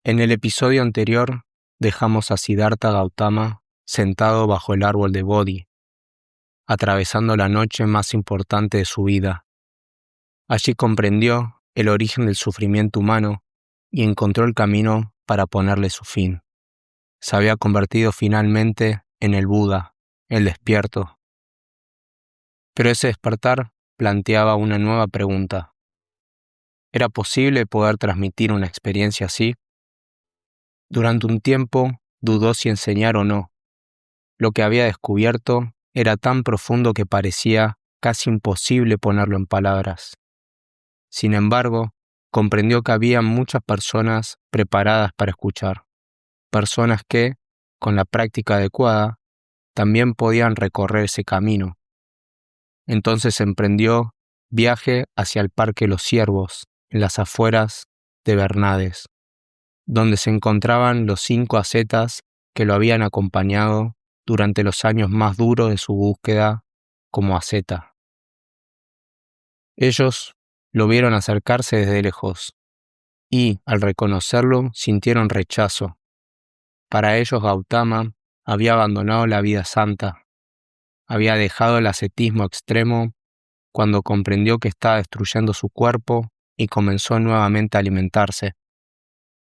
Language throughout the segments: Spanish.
En el episodio anterior dejamos a Siddhartha Gautama sentado bajo el árbol de Bodhi, atravesando la noche más importante de su vida. Allí comprendió el origen del sufrimiento humano y encontró el camino para ponerle su fin. Se había convertido finalmente en el Buda, el despierto. Pero ese despertar planteaba una nueva pregunta. ¿Era posible poder transmitir una experiencia así? Durante un tiempo dudó si enseñar o no. Lo que había descubierto era tan profundo que parecía casi imposible ponerlo en palabras. Sin embargo, comprendió que había muchas personas preparadas para escuchar, personas que, con la práctica adecuada, también podían recorrer ese camino. Entonces emprendió viaje hacia el Parque Los Ciervos, en las afueras de Bernades, donde se encontraban los 5 ascetas que lo habían acompañado durante los años más duros de su búsqueda como asceta. Ellos lo vieron acercarse desde lejos y, al reconocerlo, sintieron rechazo. Para ellos Gautama había abandonado la vida santa, había dejado el ascetismo extremo cuando comprendió que estaba destruyendo su cuerpo y comenzó nuevamente a alimentarse.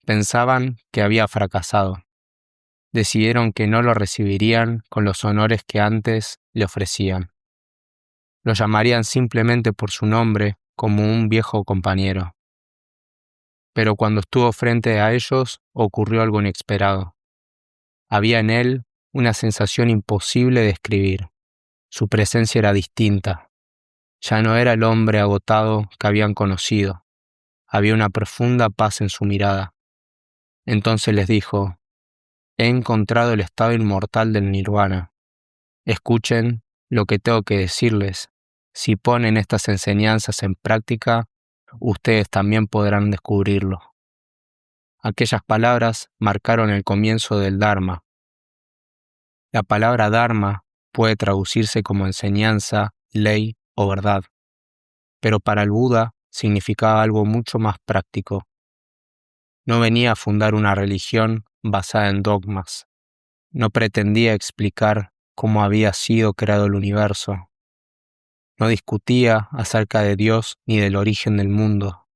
Pensaban que había fracasado. Decidieron que no lo recibirían con los honores que antes le ofrecían. Lo llamarían simplemente por su nombre, como un viejo compañero. Pero cuando estuvo frente a ellos, ocurrió algo inesperado. Había en él una sensación imposible de describir. Su presencia era distinta. Ya no era el hombre agotado que habían conocido. Había una profunda paz en su mirada. Entonces les dijo: he encontrado el estado inmortal del nirvana. Escuchen lo que tengo que decirles. Si ponen estas enseñanzas en práctica, ustedes también podrán descubrirlo. Aquellas palabras marcaron el comienzo del Dharma. La palabra Dharma puede traducirse como enseñanza, ley o verdad, pero para el Buda significaba algo mucho más práctico. No venía a fundar una religión basada en dogmas. No pretendía explicar cómo había sido creado el universo. No discutía acerca de Dios ni del origen del mundo.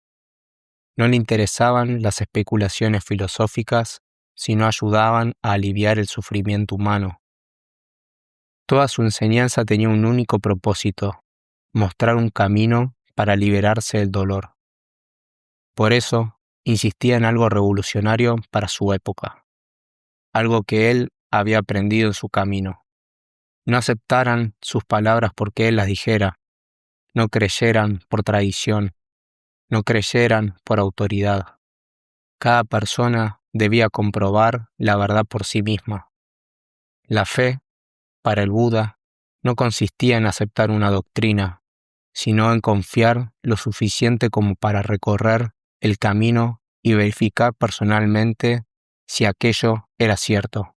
No le interesaban las especulaciones filosóficas, sino ayudaban a aliviar el sufrimiento humano. Toda su enseñanza tenía un único propósito: mostrar un camino para liberarse del dolor. Por eso, insistía en algo revolucionario para su época, algo que él había aprendido en su camino. No aceptaran sus palabras porque él las dijera, no creyeran por tradición, no creyeran por autoridad. Cada persona debía comprobar la verdad por sí misma. La fe, para el Buda, no consistía en aceptar una doctrina, sino en confiar lo suficiente como para recorrer el camino y verificar personalmente si aquello era cierto.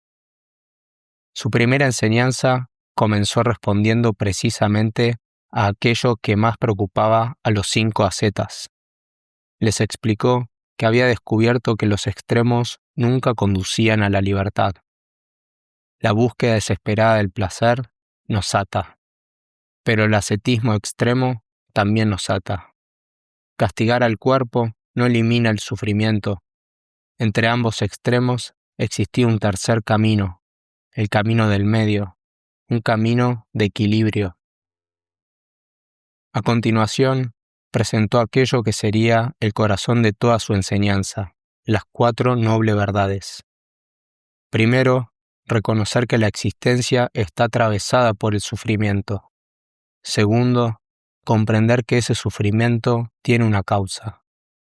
Su primera enseñanza comenzó respondiendo precisamente a aquello que más preocupaba a los 5 ascetas. Les explicó que había descubierto que los extremos nunca conducían a la libertad. La búsqueda desesperada del placer nos ata, pero el ascetismo extremo también nos ata. Castigar al cuerpo no elimina el sufrimiento. Entre ambos extremos existía un tercer camino, el camino del medio, un camino de equilibrio. A continuación, presentó aquello que sería el corazón de toda su enseñanza, las 4 nobles verdades. Primero, reconocer que la existencia está atravesada por el sufrimiento. Segundo, comprender que ese sufrimiento tiene una causa.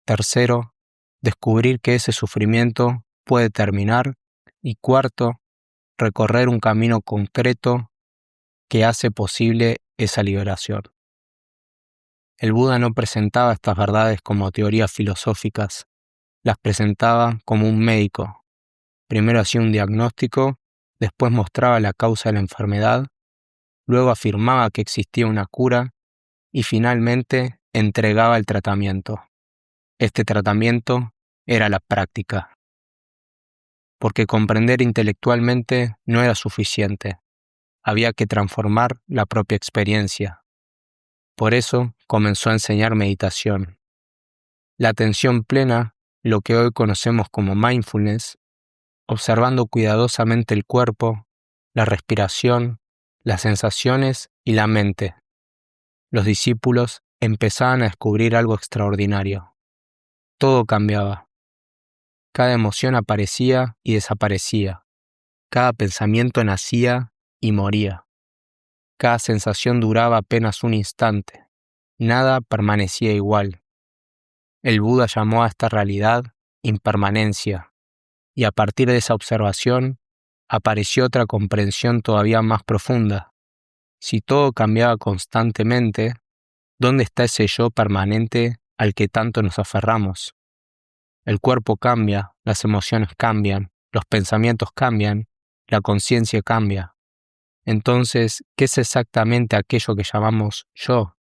Tercero, descubrir que ese sufrimiento puede terminar. Y cuarto, recorrer un camino concreto que hace posible esa liberación. El Buda no presentaba estas verdades como teorías filosóficas, las presentaba como un médico. Primero hacía un diagnóstico, después mostraba la causa de la enfermedad, luego afirmaba que existía una cura y finalmente entregaba el tratamiento. Este tratamiento era la práctica. porque comprender intelectualmente no era suficiente. Había que transformar la propia experiencia. Por eso comenzó a enseñar meditación. La atención plena, lo que hoy conocemos como mindfulness, observando cuidadosamente el cuerpo, la respiración, las sensaciones y la mente. Los discípulos empezaban a descubrir algo extraordinario. Todo cambiaba. Cada emoción aparecía y desaparecía. Cada pensamiento nacía y moría. Cada sensación duraba apenas un instante. Nada permanecía igual. El Buda llamó a esta realidad impermanencia, y a partir de esa observación apareció otra comprensión todavía más profunda. Si todo cambiaba constantemente, ¿dónde está ese yo permanente al que tanto nos aferramos? El cuerpo cambia, las emociones cambian, los pensamientos cambian, la conciencia cambia. Entonces, ¿qué es exactamente aquello que llamamos yo?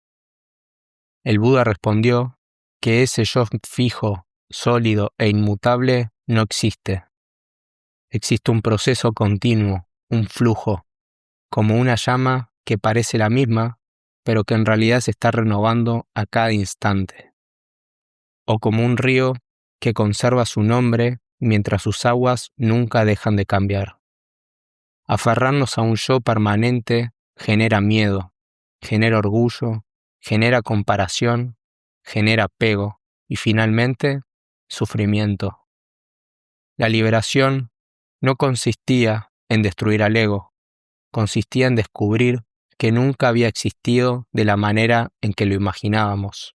El Buda respondió que ese yo fijo, sólido e inmutable no existe. Existe un proceso continuo, un flujo, como una llama que parece la misma, pero que en realidad se está renovando a cada instante. O como un río que conserva su nombre mientras sus aguas nunca dejan de cambiar. Aferrarnos a un yo permanente genera miedo, genera orgullo, genera comparación, genera apego y finalmente sufrimiento. La liberación no consistía en destruir al ego, consistía en descubrir que nunca había existido de la manera en que lo imaginábamos.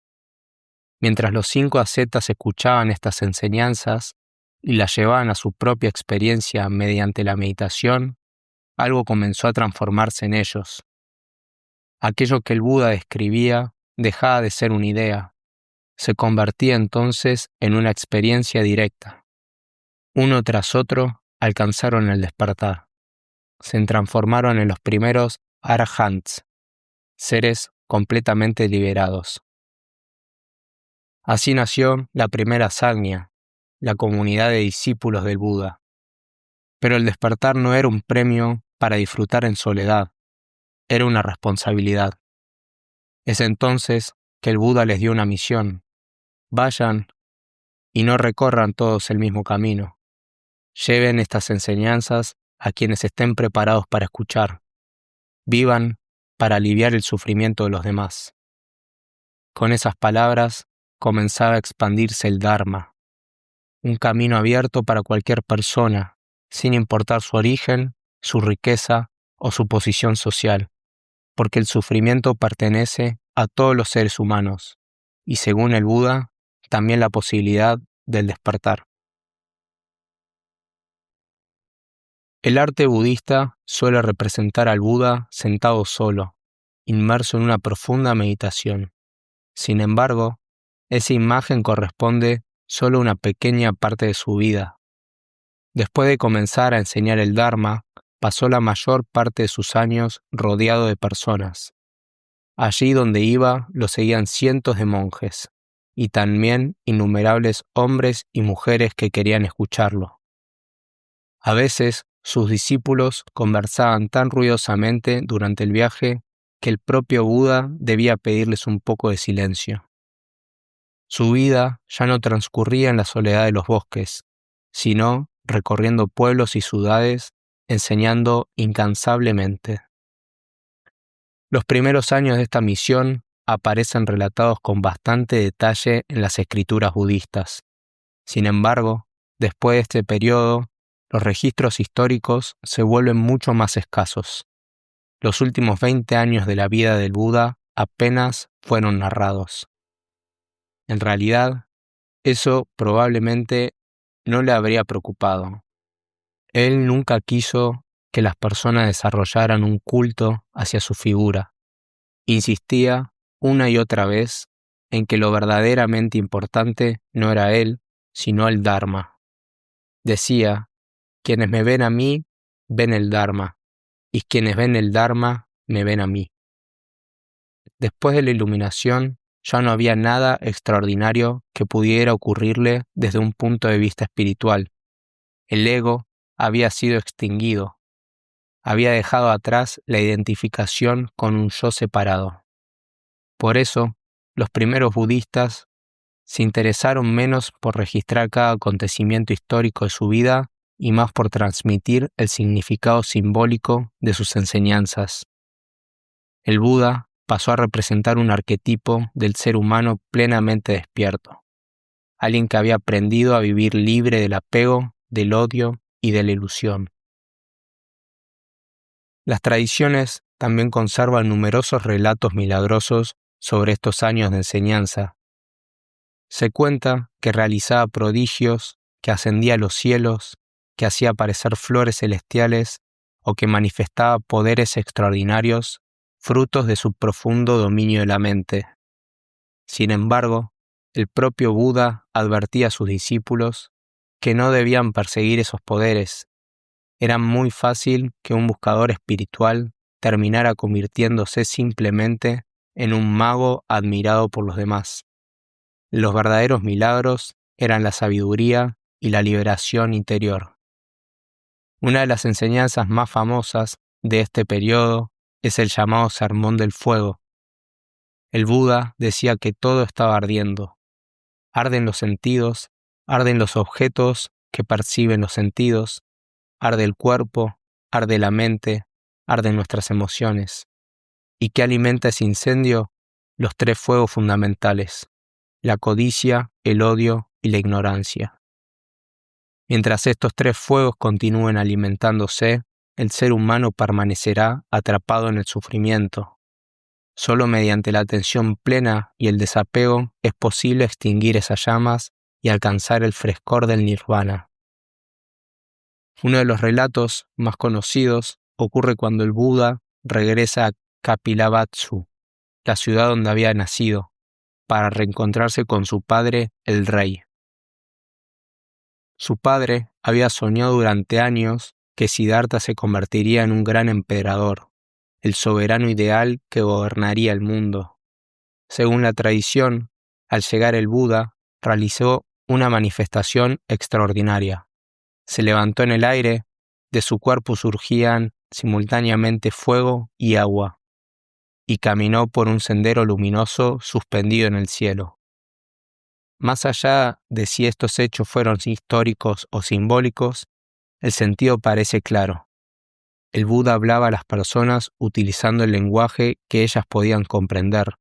Mientras los 5 ascetas escuchaban estas enseñanzas y las llevaban a su propia experiencia mediante la meditación, algo comenzó a transformarse en ellos. Aquello que el Buda describía dejaba de ser una idea, se convertía entonces en una experiencia directa. Uno tras otro alcanzaron el despertar. Se transformaron en los primeros arahants, seres completamente liberados. Así nació la primera sangha, la comunidad de discípulos del Buda. Pero el despertar no era un premio para disfrutar en soledad, era una responsabilidad. Es entonces que el Buda les dio una misión. Vayan y no recorran todos el mismo camino. Lleven estas enseñanzas a quienes estén preparados para escuchar. Vivan para aliviar el sufrimiento de los demás. Con esas palabras comenzaba a expandirse el Dharma, un camino abierto para cualquier persona, sin importar su origen, su riqueza o su posición social, porque el sufrimiento pertenece a todos los seres humanos, y según el Buda, también la posibilidad del despertar. El arte budista suele representar al Buda sentado solo, inmerso en una profunda meditación. Sin embargo, esa imagen corresponde solo a una pequeña parte de su vida. Después de comenzar a enseñar el Dharma, pasó la mayor parte de sus años rodeado de personas. Allí donde iba lo seguían cientos de monjes, y también innumerables hombres y mujeres que querían escucharlo. A veces, sus discípulos conversaban tan ruidosamente durante el viaje que el propio Buda debía pedirles un poco de silencio. Su vida ya no transcurría en la soledad de los bosques, sino recorriendo pueblos y ciudades, enseñando incansablemente. Los primeros años de esta misión aparecen relatados con bastante detalle en las escrituras budistas. Sin embargo, después de este periodo, los registros históricos se vuelven mucho más escasos. Los últimos 20 años de la vida del Buda apenas fueron narrados. En realidad, eso probablemente no le habría preocupado. Él nunca quiso que las personas desarrollaran un culto hacia su figura. Insistía una y otra vez en que lo verdaderamente importante no era él, sino el Dharma. Decía, quienes me ven a mí, ven el Dharma, y quienes ven el Dharma, me ven a mí. Después de la iluminación, ya no había nada extraordinario que pudiera ocurrirle desde un punto de vista espiritual. El ego había sido extinguido. Había dejado atrás la identificación con un yo separado. Por eso, los primeros budistas se interesaron menos por registrar cada acontecimiento histórico de su vida y más por transmitir el significado simbólico de sus enseñanzas. El Buda pasó a representar un arquetipo del ser humano plenamente despierto, alguien que había aprendido a vivir libre del apego, del odio y de la ilusión. Las tradiciones también conservan numerosos relatos milagrosos sobre estos años de enseñanza. Se cuenta que realizaba prodigios, que ascendía a los cielos, que hacía aparecer flores celestiales o que manifestaba poderes extraordinarios, frutos de su profundo dominio de la mente. Sin embargo, el propio Buda advertía a sus discípulos que no debían perseguir esos poderes. Era muy fácil que un buscador espiritual terminara convirtiéndose simplemente en un mago admirado por los demás. Los verdaderos milagros eran la sabiduría y la liberación interior. Una de las enseñanzas más famosas de este periodo es el llamado Sermón del Fuego. El Buda decía que todo estaba ardiendo. Arden los sentidos, arden los objetos que perciben los sentidos, arde el cuerpo, arde la mente, arden nuestras emociones. ¿Y qué alimenta ese incendio? Los tres fuegos fundamentales: la codicia, el odio y la ignorancia. Mientras estos tres fuegos continúen alimentándose, el ser humano permanecerá atrapado en el sufrimiento. Solo mediante la atención plena y el desapego es posible extinguir esas llamas y alcanzar el frescor del nirvana. Uno de los relatos más conocidos ocurre cuando el Buda regresa a Kapilavastu, la ciudad donde había nacido, para reencontrarse con su padre, el rey. Su padre había soñado durante años que Siddhartha se convertiría en un gran emperador, el soberano ideal que gobernaría el mundo. Según la tradición, al llegar el Buda, realizó una manifestación extraordinaria. Se levantó en el aire, de su cuerpo surgían simultáneamente fuego y agua, y caminó por un sendero luminoso suspendido en el cielo. Más allá de si estos hechos fueron históricos o simbólicos, el sentido parece claro. El Buda hablaba a las personas utilizando el lenguaje que ellas podían comprender.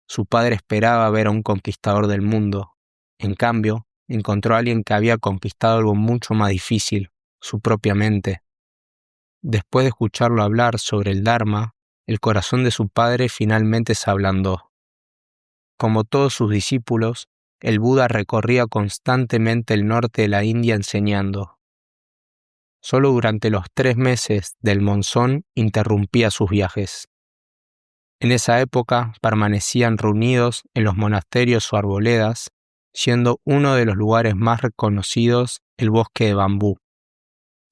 Su padre esperaba ver a un conquistador del mundo. En cambio, encontró a alguien que había conquistado algo mucho más difícil, su propia mente. Después de escucharlo hablar sobre el Dharma, el corazón de su padre finalmente se ablandó. Como todos sus discípulos, el Buda recorría constantemente el norte de la India enseñando. Solo durante los 3 meses del monzón interrumpía sus viajes. En esa época permanecían reunidos en los monasterios o arboledas, siendo uno de los lugares más reconocidos el bosque de bambú,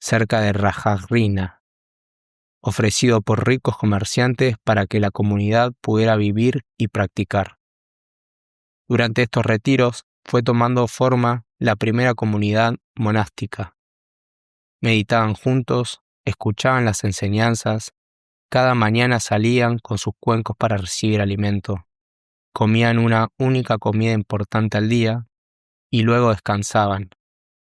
cerca de Rajagrina, ofrecido por ricos comerciantes para que la comunidad pudiera vivir y practicar. Durante estos retiros fue tomando forma la primera comunidad monástica. Meditaban juntos, escuchaban las enseñanzas, cada mañana salían con sus cuencos para recibir alimento, comían una única comida importante al día y luego descansaban,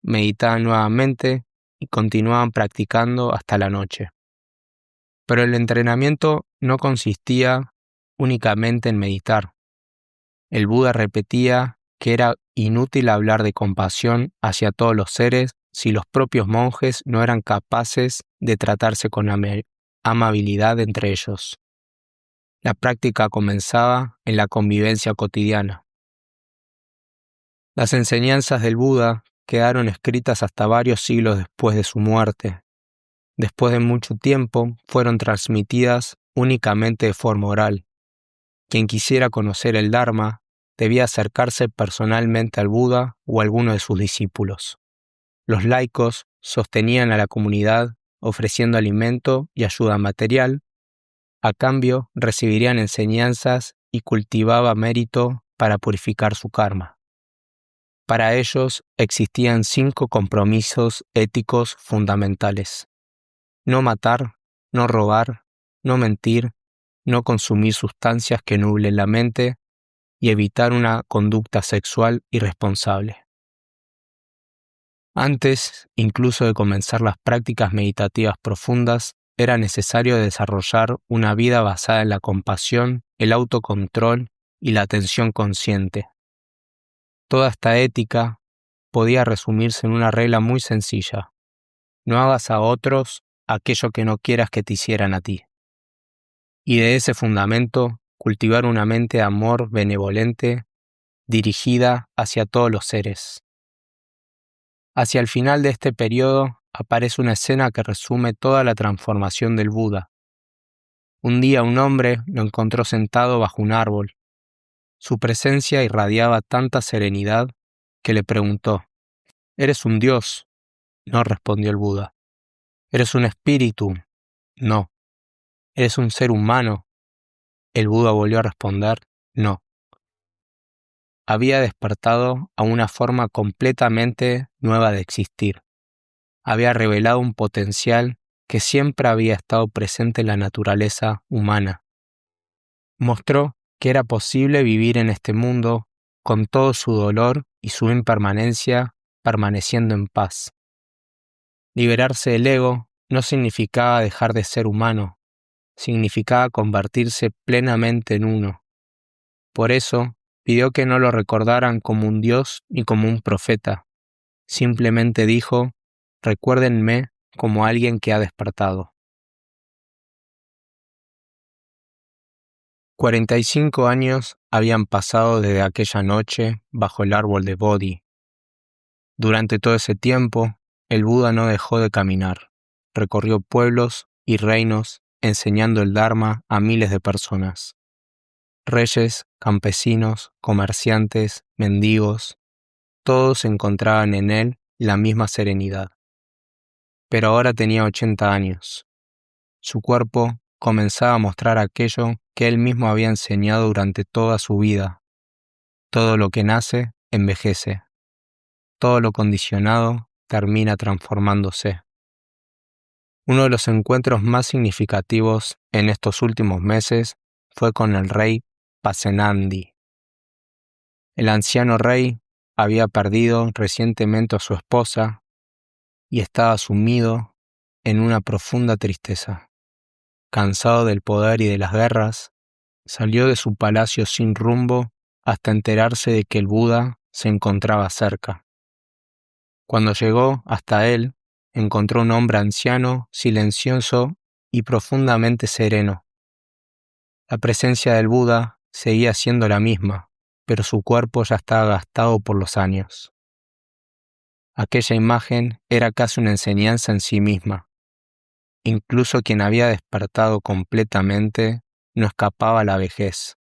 meditaban nuevamente y continuaban practicando hasta la noche. Pero el entrenamiento no consistía únicamente en meditar. El Buda repetía que era inútil hablar de compasión hacia todos los seres si los propios monjes no eran capaces de tratarse con amabilidad entre ellos. La práctica comenzaba en la convivencia cotidiana. Las enseñanzas del Buda quedaron escritas hasta varios siglos después de su muerte. Después de mucho tiempo, fueron transmitidas únicamente de forma oral. Quien quisiera conocer el Dharma debía acercarse personalmente al Buda o a alguno de sus discípulos. Los laicos sostenían a la comunidad ofreciendo alimento y ayuda material. A cambio, recibirían enseñanzas y cultivaba mérito para purificar su karma. Para ellos existían 5 compromisos éticos fundamentales: no matar, no robar, no mentir, no consumir sustancias que nublen la mente y evitar una conducta sexual irresponsable. Antes, incluso de comenzar las prácticas meditativas profundas, era necesario desarrollar una vida basada en la compasión, el autocontrol y la atención consciente. Toda esta ética podía resumirse en una regla muy sencilla: no hagas a otros aquello que no quieras que te hicieran a ti. Y de ese fundamento, cultivar una mente de amor benevolente dirigida hacia todos los seres. Hacia el final de este periodo aparece una escena que resume toda la transformación del Buda. Un día un hombre lo encontró sentado bajo un árbol. Su presencia irradiaba tanta serenidad que le preguntó: ¿Eres un dios? No, respondió el Buda. ¿Eres un espíritu? No. ¿Eres un ser humano? El Buda volvió a responder: no. Había despertado a una forma completamente nueva de existir. Había revelado un potencial que siempre había estado presente en la naturaleza humana. Mostró que era posible vivir en este mundo con todo su dolor y su impermanencia, permaneciendo en paz. Liberarse del ego no significaba dejar de ser humano, significaba convertirse plenamente en uno. Por eso, pidió que no lo recordaran como un dios ni como un profeta. Simplemente dijo: recuérdenme como alguien que ha despertado. 45 años habían pasado desde aquella noche bajo el árbol de Bodhi. Durante todo ese tiempo, el Buda no dejó de caminar. Recorrió pueblos y reinos enseñando el Dharma a miles de personas. Reyes, campesinos, comerciantes, mendigos, todos encontraban en él la misma serenidad. Pero ahora tenía 80 años. Su cuerpo comenzaba a mostrar aquello que él mismo había enseñado durante toda su vida. Todo lo que nace, envejece. Todo lo condicionado termina transformándose. Uno de los encuentros más significativos en estos últimos meses fue con el rey Pasenandi. El anciano rey había perdido recientemente a su esposa y estaba sumido en una profunda tristeza. Cansado del poder y de las guerras, salió de su palacio sin rumbo hasta enterarse de que el Buda se encontraba cerca. Cuando llegó hasta él, encontró un hombre anciano, silencioso y profundamente sereno. La presencia del Buda seguía siendo la misma, pero su cuerpo ya estaba gastado por los años. Aquella imagen era casi una enseñanza en sí misma. Incluso quien había despertado completamente no escapaba a la vejez.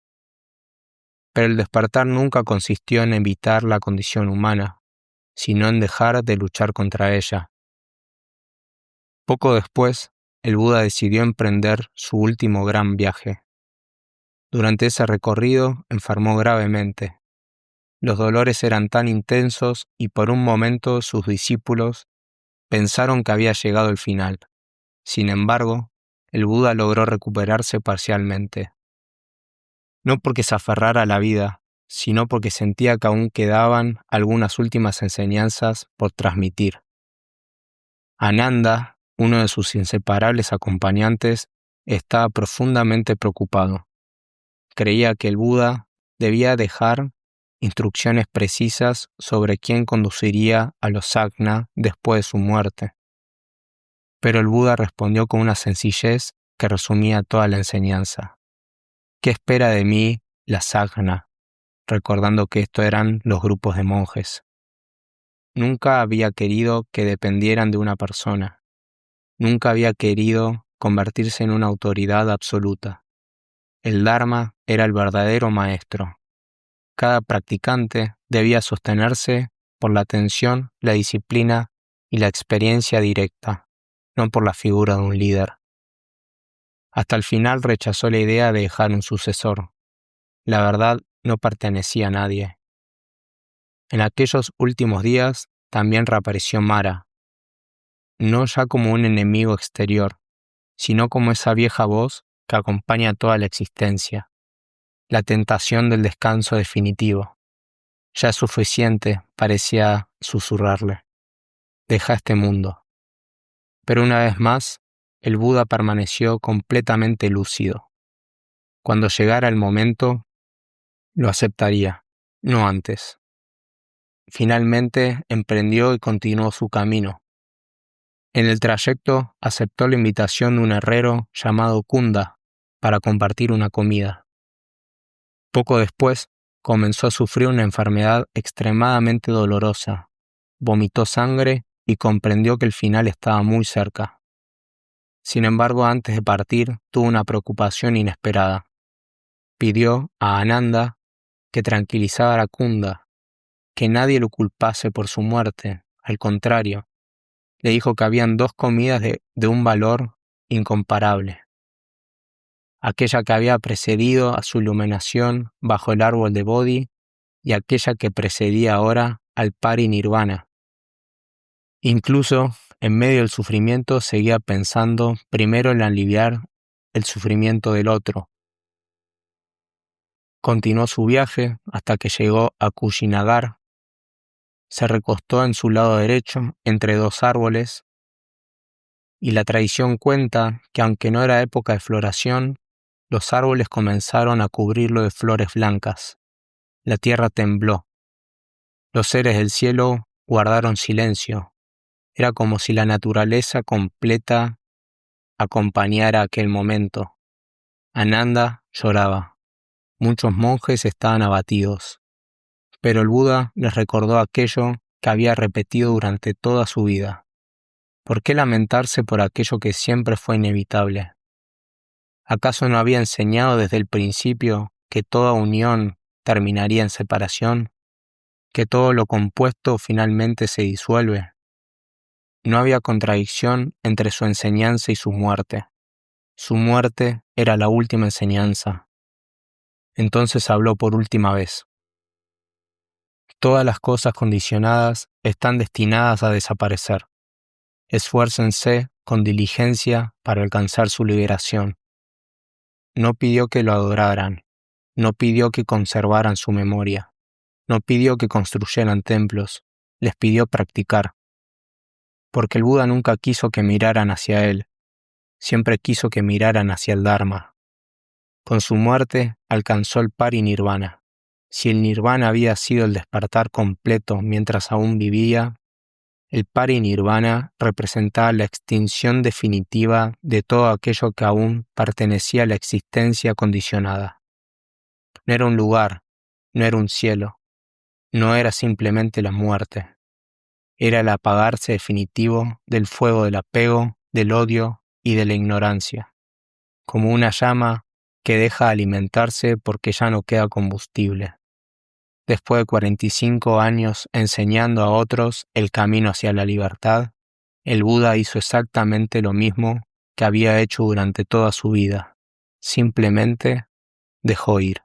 Pero el despertar nunca consistió en evitar la condición humana, sino en dejar de luchar contra ella. Poco después, el Buda decidió emprender su último gran viaje. Durante ese recorrido enfermó gravemente. Los dolores eran tan intensos y por un momento sus discípulos pensaron que había llegado el final. Sin embargo, el Buda logró recuperarse parcialmente. No porque se aferrara a la vida, sino porque sentía que aún quedaban algunas últimas enseñanzas por transmitir. Ananda, uno de sus inseparables acompañantes, estaba profundamente preocupado. Creía que el Buda debía dejar instrucciones precisas sobre quién conduciría a los Sangha después de su muerte. Pero el Buda respondió con una sencillez que resumía toda la enseñanza. ¿Qué espera de mí la Sangha? Recordando que estos eran los grupos de monjes. Nunca había querido que dependieran de una persona. Nunca había querido convertirse en una autoridad absoluta. El Dharma era el verdadero maestro. Cada practicante debía sostenerse por la atención, la disciplina y la experiencia directa, no por la figura de un líder. Hasta el final rechazó la idea de dejar un sucesor. La verdad no pertenecía a nadie. En aquellos últimos días también reapareció Mara, no ya como un enemigo exterior, sino como esa vieja voz que acompaña toda la existencia, la tentación del descanso definitivo. Ya es suficiente, parecía susurrarle. Deja este mundo. Pero una vez más, el Buda permaneció completamente lúcido. Cuando llegara el momento, lo aceptaría, no antes. Finalmente emprendió y continuó su camino. En el trayecto aceptó la invitación de un herrero llamado Kunda para compartir una comida. Poco después, comenzó a sufrir una enfermedad extremadamente dolorosa. Vomitó sangre y comprendió que el final estaba muy cerca. Sin embargo, antes de partir, tuvo una preocupación inesperada. Pidió a Ananda que tranquilizara a Kunda, que nadie lo culpase por su muerte. Al contrario, le dijo que habían dos comidas de un valor incomparable. Aquella que había precedido a su iluminación bajo el árbol de Bodhi y aquella que precedía ahora al parinirvana. Incluso, en medio del sufrimiento, seguía pensando primero en aliviar el sufrimiento del otro. Continuó su viaje hasta que llegó a Kushinagar. Se recostó en su lado derecho entre dos árboles y la tradición cuenta que aunque no era época de floración, los árboles comenzaron a cubrirlo de flores blancas. La tierra tembló. Los seres del cielo guardaron silencio. Era como si la naturaleza completa acompañara aquel momento. Ananda lloraba. Muchos monjes estaban abatidos. Pero el Buda les recordó aquello que había repetido durante toda su vida. ¿Por qué lamentarse por aquello que siempre fue inevitable? ¿Acaso no había enseñado desde el principio que toda unión terminaría en separación? ¿Que todo lo compuesto finalmente se disuelve? No había contradicción entre su enseñanza y su muerte. Su muerte era la última enseñanza. Entonces habló por última vez. Todas las cosas condicionadas están destinadas a desaparecer. Esfuércense con diligencia para alcanzar su liberación. No pidió que lo adoraran, no pidió que conservaran su memoria, no pidió que construyeran templos, les pidió practicar. Porque el Buda nunca quiso que miraran hacia él, siempre quiso que miraran hacia el Dharma. Con su muerte alcanzó el parinirvana. Si el nirvana había sido el despertar completo mientras aún vivía, el parinirvana representaba la extinción definitiva de todo aquello que aún pertenecía a la existencia condicionada. No era un lugar, no era un cielo, no era simplemente la muerte. Era el apagarse definitivo del fuego del apego, del odio y de la ignorancia, como una llama que deja de alimentarse porque ya no queda combustible. Después de 45 años enseñando a otros el camino hacia la libertad, el Buda hizo exactamente lo mismo que había hecho durante toda su vida. Simplemente dejó ir.